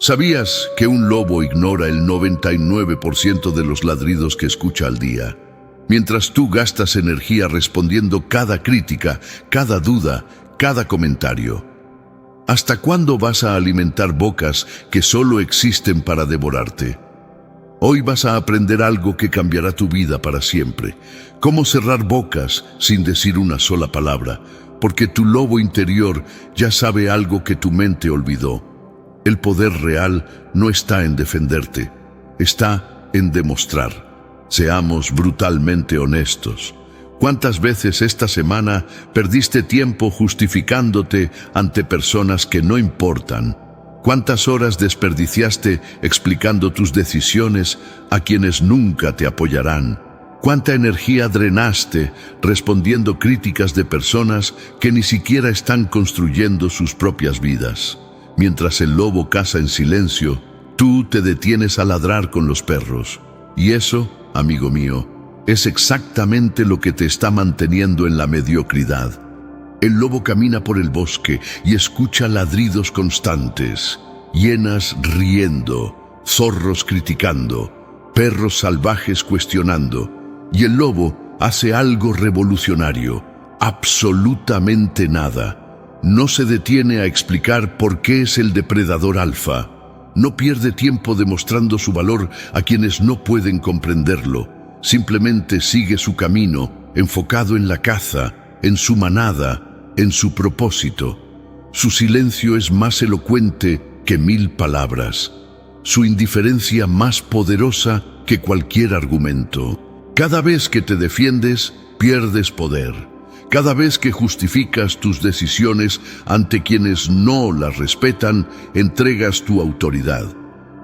¿Sabías que un lobo ignora el 99% de los ladridos que escucha al día? Mientras tú gastas energía respondiendo cada crítica, cada duda, cada comentario. ¿Hasta cuándo vas a alimentar bocas que solo existen para devorarte? Hoy vas a aprender algo que cambiará tu vida para siempre. Cómo cerrar bocas sin decir una sola palabra, porque tu lobo interior ya sabe algo que tu mente olvidó. El poder real no está en defenderte, está en demostrar. Seamos brutalmente honestos. ¿Cuántas veces esta semana perdiste tiempo justificándote ante personas que no importan? ¿Cuántas horas desperdiciaste explicando tus decisiones a quienes nunca te apoyarán? ¿Cuánta energía drenaste respondiendo críticas de personas que ni siquiera están construyendo sus propias vidas? Mientras el lobo caza en silencio, tú te detienes a ladrar con los perros. Y eso, amigo mío, es exactamente lo que te está manteniendo en la mediocridad. El lobo camina por el bosque y escucha ladridos constantes, hienas riendo, zorros criticando, perros salvajes cuestionando. Y el lobo hace algo revolucionario, absolutamente nada. No se detiene a explicar por qué es el depredador alfa. No pierde tiempo demostrando su valor a quienes no pueden comprenderlo. Simplemente sigue su camino, enfocado en la caza, en su manada, en su propósito. Su silencio es más elocuente que 1000 palabras. Su indiferencia más poderosa que cualquier argumento. Cada vez que te defiendes, pierdes poder. Cada vez que justificas tus decisiones ante quienes no las respetan, entregas tu autoridad.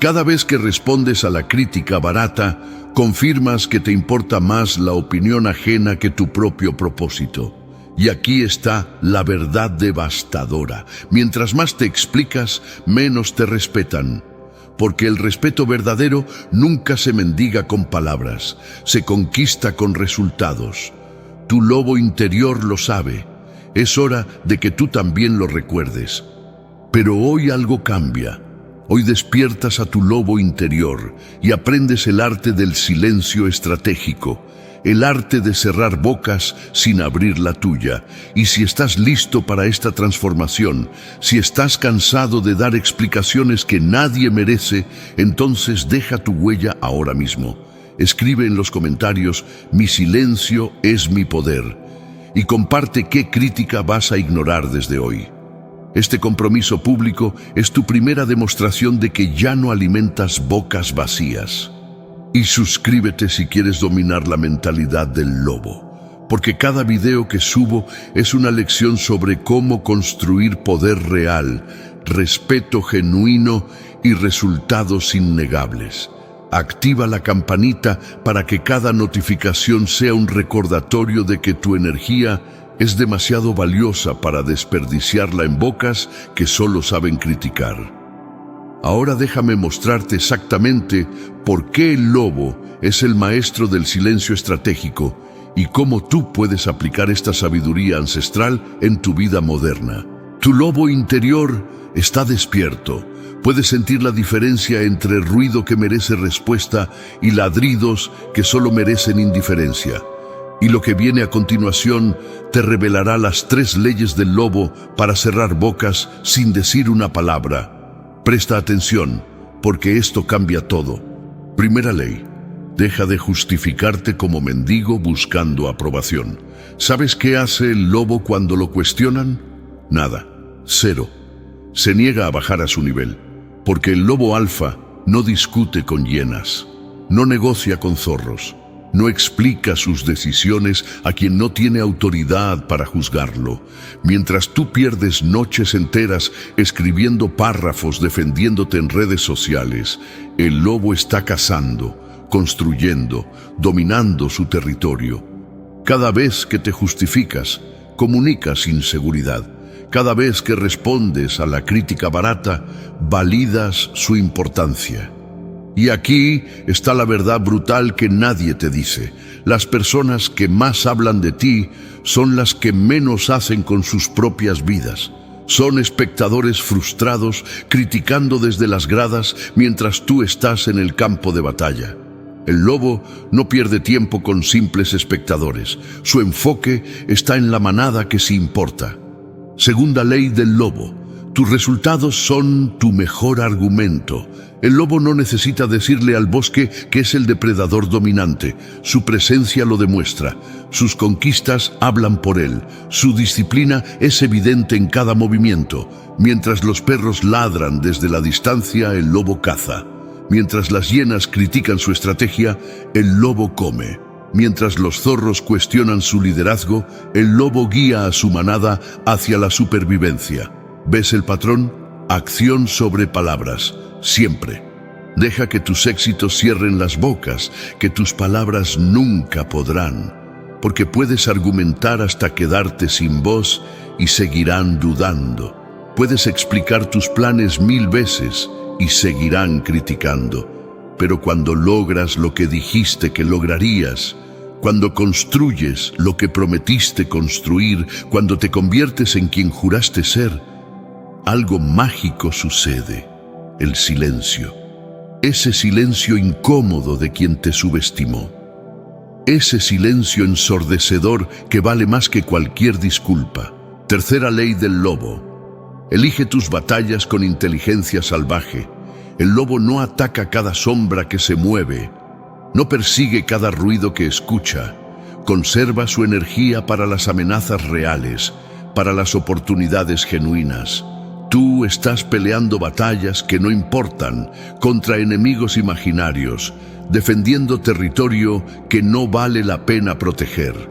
Cada vez que respondes a la crítica barata, confirmas que te importa más la opinión ajena que tu propio propósito. Y aquí está la verdad devastadora. Mientras más te explicas, menos te respetan. Porque el respeto verdadero nunca se mendiga con palabras, se conquista con resultados. Tu lobo interior lo sabe. Es hora de que tú también lo recuerdes. Pero hoy algo cambia. Hoy despiertas a tu lobo interior y aprendes el arte del silencio estratégico, el arte de cerrar bocas sin abrir la tuya. Y si estás listo para esta transformación, si estás cansado de dar explicaciones que nadie merece, entonces deja tu huella ahora mismo. Escribe en los comentarios, mi silencio es mi poder, y comparte qué crítica vas a ignorar desde hoy. Este compromiso público es tu primera demostración de que ya no alimentas bocas vacías. Y suscríbete si quieres dominar la mentalidad del lobo, porque cada video que subo es una lección sobre cómo construir poder real, respeto genuino y resultados innegables. Activa la campanita para que cada notificación sea un recordatorio de que tu energía es demasiado valiosa para desperdiciarla en bocas que solo saben criticar. Ahora déjame mostrarte exactamente por qué el lobo es el maestro del silencio estratégico y cómo tú puedes aplicar esta sabiduría ancestral en tu vida moderna. Tu lobo interior está despierto. Puedes sentir la diferencia entre ruido que merece respuesta y ladridos que solo merecen indiferencia. Y lo que viene a continuación te revelará las 3 leyes del lobo para cerrar bocas sin decir una palabra. Presta atención, porque esto cambia todo. Primera ley: deja de justificarte como mendigo buscando aprobación. ¿Sabes qué hace el lobo cuando lo cuestionan? Nada, cero. Se niega a bajar a su nivel. Porque el lobo alfa no discute con hienas, no negocia con zorros, no explica sus decisiones a quien no tiene autoridad para juzgarlo. Mientras tú pierdes noches enteras escribiendo párrafos defendiéndote en redes sociales, el lobo está cazando, construyendo, dominando su territorio. Cada vez que te justificas, comunicas inseguridad. Cada vez que respondes a la crítica barata, validas su importancia. Y aquí está la verdad brutal que nadie te dice. Las personas que más hablan de ti son las que menos hacen con sus propias vidas. Son espectadores frustrados, criticando desde las gradas mientras tú estás en el campo de batalla. El lobo no pierde tiempo con simples espectadores. Su enfoque está en la manada que sí importa. Segunda ley del lobo: tus resultados son tu mejor argumento. El lobo no necesita decirle al bosque que es el depredador dominante. Su presencia lo demuestra. Sus conquistas hablan por él. Su disciplina es evidente en cada movimiento. Mientras los perros ladran desde la distancia, el lobo caza. Mientras las hienas critican su estrategia, el lobo come. Mientras los zorros cuestionan su liderazgo, el lobo guía a su manada hacia la supervivencia. ¿Ves el patrón? Acción sobre palabras, siempre. Deja que tus éxitos cierren las bocas, que tus palabras nunca podrán, porque puedes argumentar hasta quedarte sin voz y seguirán dudando. Puedes explicar tus planes 1000 veces y seguirán criticando. Pero cuando logras lo que dijiste que lograrías, cuando construyes lo que prometiste construir, cuando te conviertes en quien juraste ser, algo mágico sucede: el silencio. Ese silencio incómodo de quien te subestimó. Ese silencio ensordecedor que vale más que cualquier disculpa. Tercera ley del lobo: elige tus batallas con inteligencia salvaje. El lobo no ataca cada sombra que se mueve, no persigue cada ruido que escucha. Conserva su energía para las amenazas reales, para las oportunidades genuinas. Tú estás peleando batallas que no importan, contra enemigos imaginarios, defendiendo territorio que no vale la pena proteger.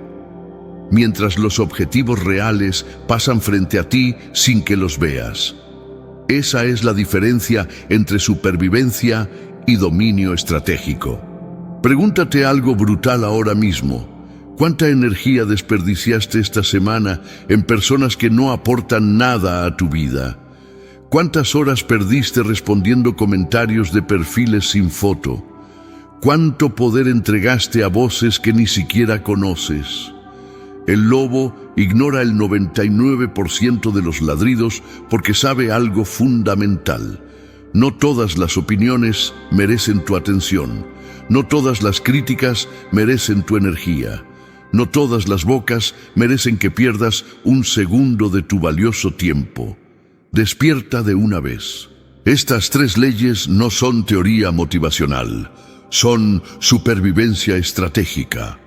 Mientras los objetivos reales pasan frente a ti sin que los veas. Esa es la diferencia entre supervivencia y dominio estratégico. Pregúntate algo brutal ahora mismo. ¿Cuánta energía desperdiciaste esta semana en personas que no aportan nada a tu vida? ¿Cuántas horas perdiste respondiendo comentarios de perfiles sin foto? ¿Cuánto poder entregaste a voces que ni siquiera conoces? El lobo ignora el 99% de los ladridos porque sabe algo fundamental. No todas las opiniones merecen tu atención. No todas las críticas merecen tu energía. No todas las bocas merecen que pierdas un segundo de tu valioso tiempo. Despierta de una vez. Estas 3 leyes no son teoría motivacional, son supervivencia estratégica.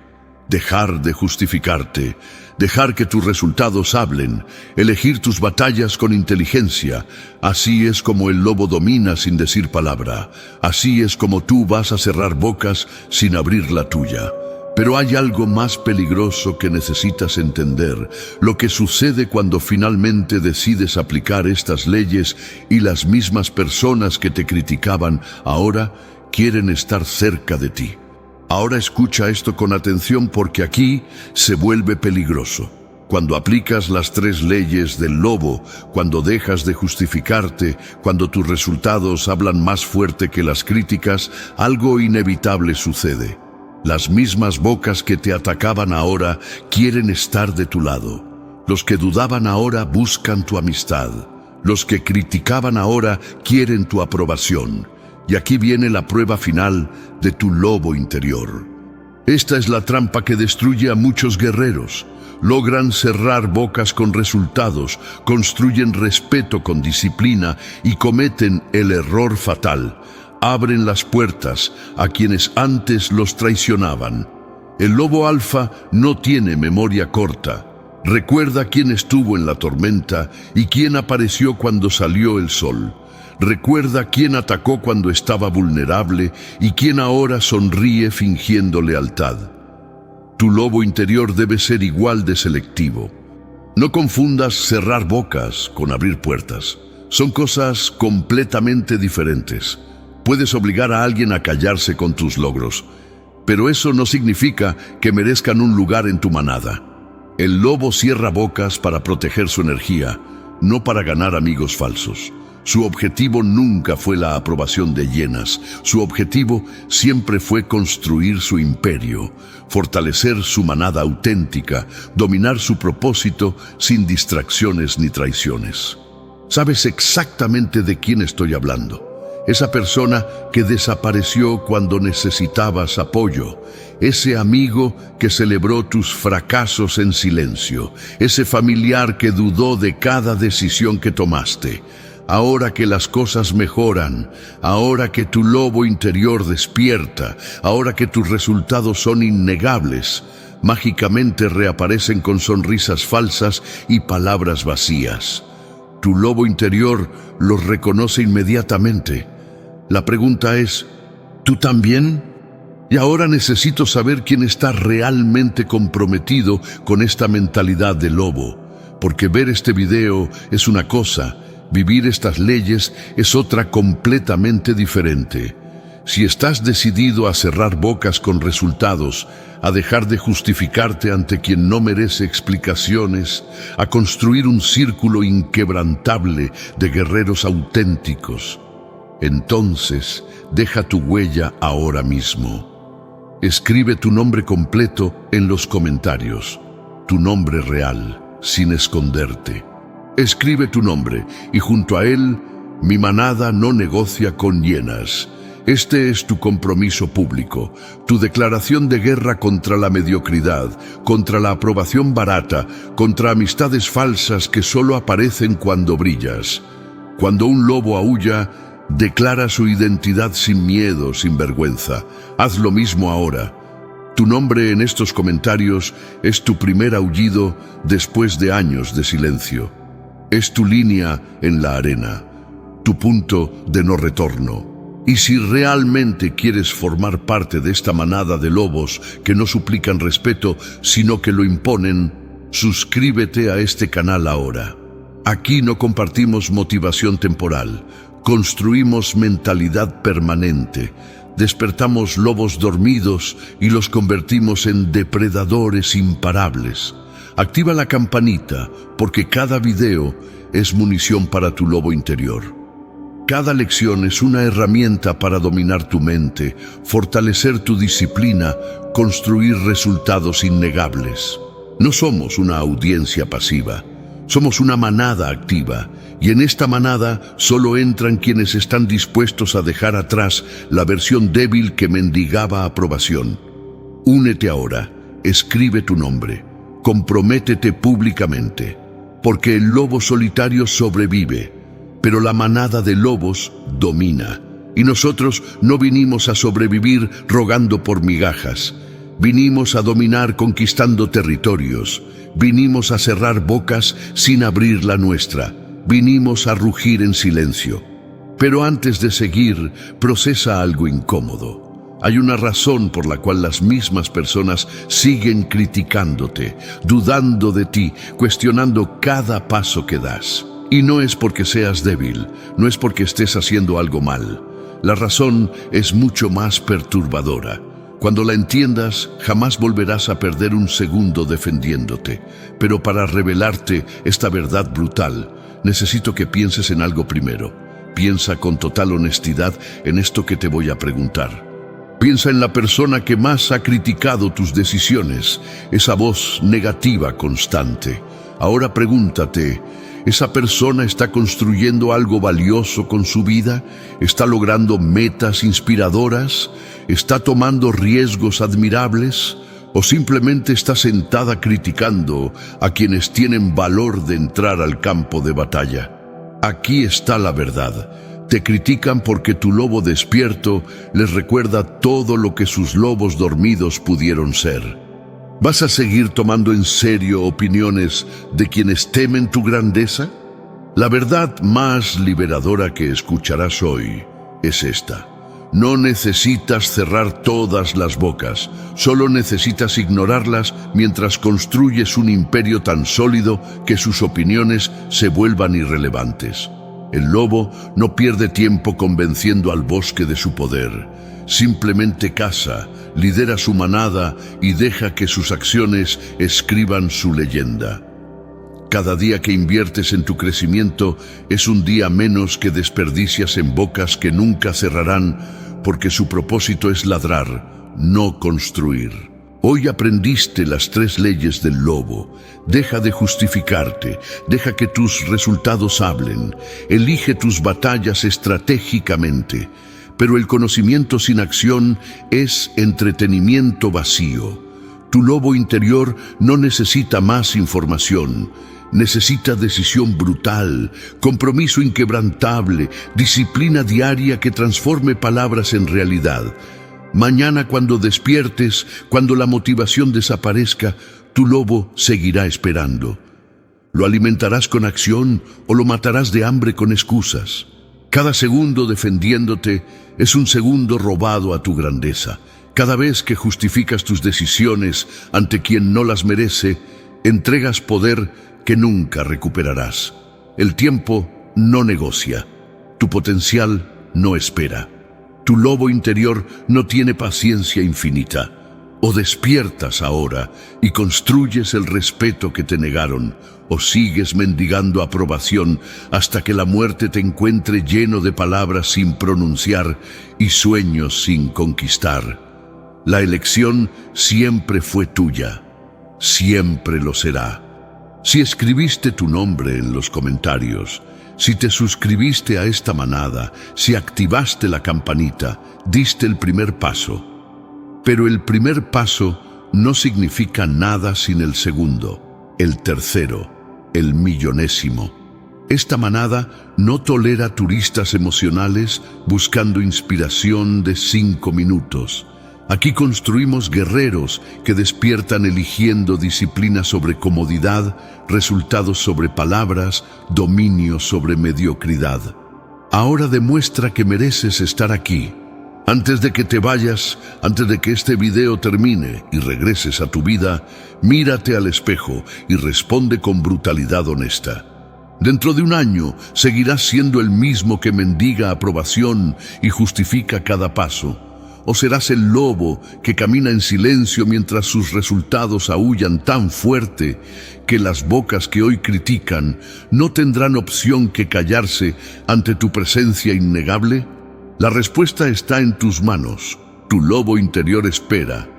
Dejar de justificarte, dejar que tus resultados hablen, elegir tus batallas con inteligencia. Así es como el lobo domina sin decir palabra. Así es como tú vas a cerrar bocas sin abrir la tuya. Pero hay algo más peligroso que necesitas entender: lo que sucede cuando finalmente decides aplicar estas leyes y las mismas personas que te criticaban ahora quieren estar cerca de ti. Ahora escucha esto con atención porque aquí se vuelve peligroso. Cuando aplicas las 3 leyes del lobo, cuando dejas de justificarte, cuando tus resultados hablan más fuerte que las críticas, algo inevitable sucede. Las mismas bocas que te atacaban ahora quieren estar de tu lado. Los que dudaban ahora buscan tu amistad. Los que criticaban ahora quieren tu aprobación. Y aquí viene la prueba final de tu lobo interior. Esta es la trampa que destruye a muchos guerreros. Logran cerrar bocas con resultados, construyen respeto con disciplina y cometen el error fatal: abren las puertas a quienes antes los traicionaban. El lobo alfa no tiene memoria corta. Recuerda quién estuvo en la tormenta y quién apareció cuando salió el sol. Recuerda quién atacó cuando estaba vulnerable y quién ahora sonríe fingiendo lealtad. Tu lobo interior debe ser igual de selectivo. No confundas cerrar bocas con abrir puertas. Son cosas completamente diferentes. Puedes obligar a alguien a callarse con tus logros, pero eso no significa que merezcan un lugar en tu manada. El lobo cierra bocas para proteger su energía, no para ganar amigos falsos. Su objetivo nunca fue la aprobación de hienas. Su objetivo siempre fue construir su imperio, fortalecer su manada auténtica, dominar su propósito sin distracciones ni traiciones. Sabes exactamente de quién estoy hablando. Esa persona que desapareció cuando necesitabas apoyo. Ese amigo que celebró tus fracasos en silencio. Ese familiar que dudó de cada decisión que tomaste. Ahora que las cosas mejoran, ahora que tu lobo interior despierta, ahora que tus resultados son innegables, mágicamente reaparecen con sonrisas falsas y palabras vacías. Tu lobo interior los reconoce inmediatamente. La pregunta es, ¿tú también? Y ahora necesito saber quién está realmente comprometido con esta mentalidad de lobo, porque ver este video es una cosa, vivir estas leyes es otra completamente diferente. Si estás decidido a cerrar bocas con resultados, a dejar de justificarte ante quien no merece explicaciones, a construir un círculo inquebrantable de guerreros auténticos, entonces deja tu huella ahora mismo. Escribe tu nombre completo en los comentarios, tu nombre real, sin esconderte. Escribe tu nombre y junto a él, mi manada no negocia con hienas. Este es tu compromiso público, tu declaración de guerra contra la mediocridad, contra la aprobación barata, contra amistades falsas que solo aparecen cuando brillas. Cuando un lobo aúlla, declara su identidad sin miedo, sin vergüenza. Haz lo mismo ahora. Tu nombre en estos comentarios es tu primer aullido después de años de silencio. Es tu línea en la arena, tu punto de no retorno. Y si realmente quieres formar parte de esta manada de lobos que no suplican respeto, sino que lo imponen, suscríbete a este canal ahora. Aquí no compartimos motivación temporal, construimos mentalidad permanente, despertamos lobos dormidos y los convertimos en depredadores imparables. Activa la campanita, porque cada video es munición para tu lobo interior. Cada lección es una herramienta para dominar tu mente, fortalecer tu disciplina, construir resultados innegables. No somos una audiencia pasiva, somos una manada activa, y en esta manada solo entran quienes están dispuestos a dejar atrás la versión débil que mendigaba aprobación. Únete ahora, escribe tu nombre, comprométete públicamente, porque el lobo solitario sobrevive, pero la manada de lobos domina. Y nosotros no vinimos a sobrevivir rogando por migajas. Vinimos a dominar conquistando territorios. Vinimos a cerrar bocas sin abrir la nuestra. Vinimos a rugir en silencio. Pero antes de seguir, procesa algo incómodo. Hay una razón por la cual las mismas personas siguen criticándote, dudando de ti, cuestionando cada paso que das. Y no es porque seas débil, no es porque estés haciendo algo mal. La razón es mucho más perturbadora. Cuando la entiendas, jamás volverás a perder un segundo defendiéndote. Pero para revelarte esta verdad brutal, necesito que pienses en algo primero. Piensa con total honestidad en esto que te voy a preguntar. Piensa en la persona que más ha criticado tus decisiones, esa voz negativa constante. Ahora pregúntate, ¿esa persona está construyendo algo valioso con su vida? ¿Está logrando metas inspiradoras? ¿Está tomando riesgos admirables? ¿O simplemente está sentada criticando a quienes tienen valor de entrar al campo de batalla? Aquí está la verdad. Te critican porque tu lobo despierto les recuerda todo lo que sus lobos dormidos pudieron ser. ¿Vas a seguir tomando en serio opiniones de quienes temen tu grandeza? La verdad más liberadora que escucharás hoy es esta. No necesitas cerrar todas las bocas, solo necesitas ignorarlas mientras construyes un imperio tan sólido que sus opiniones se vuelvan irrelevantes. El lobo no pierde tiempo convenciendo al bosque de su poder. Simplemente caza, lidera su manada y deja que sus acciones escriban su leyenda. Cada día que inviertes en tu crecimiento es un día menos que desperdicias en bocas que nunca cerrarán, porque su propósito es ladrar, no construir. Hoy aprendiste las 3 leyes del lobo. Deja de justificarte, deja que tus resultados hablen, elige tus batallas estratégicamente. Pero el conocimiento sin acción es entretenimiento vacío. Tu lobo interior no necesita más información, necesita decisión brutal, compromiso inquebrantable, disciplina diaria que transforme palabras en realidad. Mañana, cuando despiertes, cuando la motivación desaparezca, tu lobo seguirá esperando. ¿Lo alimentarás con acción o lo matarás de hambre con excusas? Cada segundo defendiéndote es un segundo robado a tu grandeza. Cada vez que justificas tus decisiones ante quien no las merece, entregas poder que nunca recuperarás. El tiempo no negocia. Tu potencial no espera. Tu lobo interior no tiene paciencia infinita. O despiertas ahora y construyes el respeto que te negaron, o sigues mendigando aprobación hasta que la muerte te encuentre lleno de palabras sin pronunciar y sueños sin conquistar. La elección siempre fue tuya, siempre lo será. Si escribiste tu nombre en los comentarios, si te suscribiste a esta manada, si activaste la campanita, diste el primer paso. Pero el primer paso no significa nada sin el segundo, el tercero, el millonésimo. Esta manada no tolera turistas emocionales buscando inspiración de 5 minutos. Aquí construimos guerreros que despiertan eligiendo disciplina sobre comodidad, resultados sobre palabras, dominio sobre mediocridad. Ahora demuestra que mereces estar aquí. Antes de que te vayas, antes de que este video termine y regreses a tu vida, mírate al espejo y responde con brutalidad honesta. Dentro de un año seguirás siendo el mismo que mendiga aprobación y justifica cada paso. ¿O serás el lobo que camina en silencio mientras sus resultados aúllan tan fuerte que las bocas que hoy critican no tendrán opción que callarse ante tu presencia innegable? La respuesta está en tus manos. Tu lobo interior espera.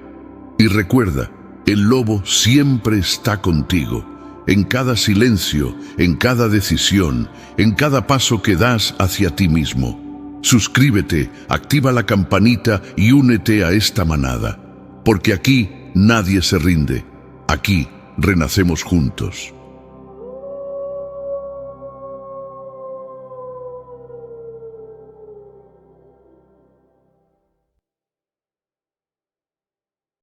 Y recuerda, el lobo siempre está contigo, en cada silencio, en cada decisión, en cada paso que das hacia ti mismo. Suscríbete, activa la campanita y únete a esta manada, porque aquí nadie se rinde. Aquí renacemos juntos.